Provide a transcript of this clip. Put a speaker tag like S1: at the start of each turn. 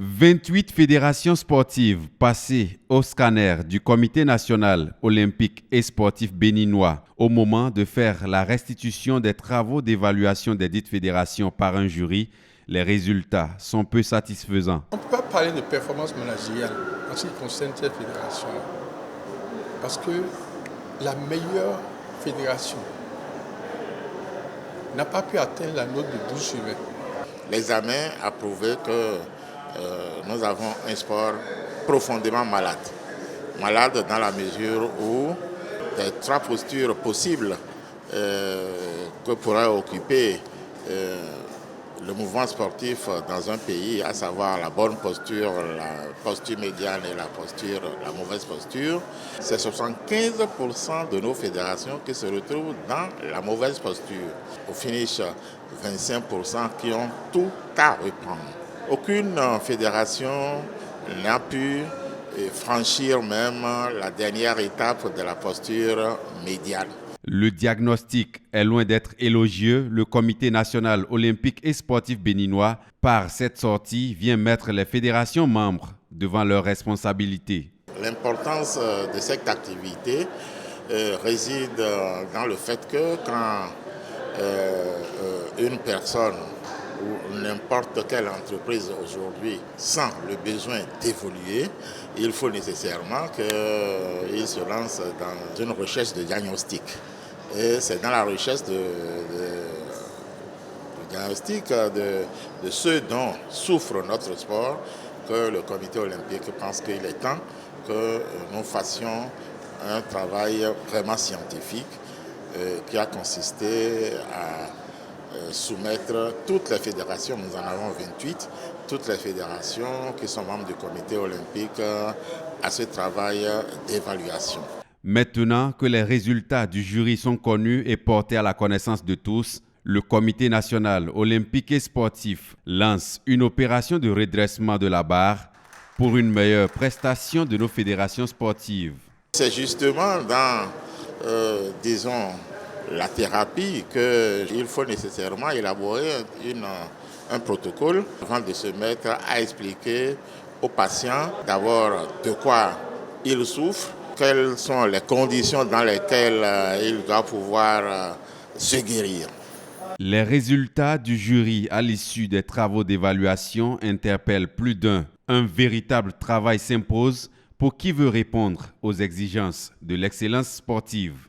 S1: 28 fédérations sportives passées au scanner du Comité national olympique et sportif béninois au moment de faire la restitution des travaux d'évaluation des dites fédérations par un jury. Les résultats sont peu satisfaisants.
S2: On ne peut pas parler de performance managériale en ce qui concerne cette fédération. Parce que la meilleure fédération n'a pas pu atteindre la note de 12 sur 20.
S3: L'examen a prouvé que nous avons un sport profondément malade. Malade dans la mesure où les trois postures possibles que pourrait occuper le mouvement sportif dans un pays, à savoir la bonne posture, la posture médiane et la mauvaise posture, c'est 75% de nos fédérations qui se retrouvent dans la mauvaise posture. Au finish, 25% qui ont tout à reprendre. Aucune fédération n'a pu franchir même la dernière étape de la posture médiane.
S1: Le diagnostic est loin d'être élogieux. Le Comité national olympique et sportif béninois, par cette sortie, vient mettre les fédérations membres devant leurs responsabilités.
S3: L'importance de cette activité réside dans le fait que quand une personne ou n'importe quelle entreprise aujourd'hui sent le besoin d'évoluer, il faut nécessairement qu'il se lance dans une recherche de diagnostic. Et c'est dans la recherche de diagnostic de ce dont souffre notre sport que le comité olympique pense qu'il est temps que nous fassions un travail vraiment scientifique qui a consisté à soumettre toutes les fédérations, nous en avons 28, toutes les fédérations qui sont membres du comité olympique à ce travail d'évaluation.
S1: Maintenant que les résultats du jury sont connus et portés à la connaissance de tous, le Comité national olympique et sportif lance une opération de redressement de la barre pour une meilleure prestation de nos fédérations sportives.
S3: C'est justement dans, disons, la thérapie qu'il faut nécessairement élaborer un protocole avant de se mettre à expliquer aux patients d'abord de quoi ils souffrent, quelles sont les conditions dans lesquelles il doit pouvoir se guérir.
S1: Les résultats du jury à l'issue des travaux d'évaluation interpellent plus d'un. Un véritable travail s'impose pour qui veut répondre aux exigences de l'excellence sportive.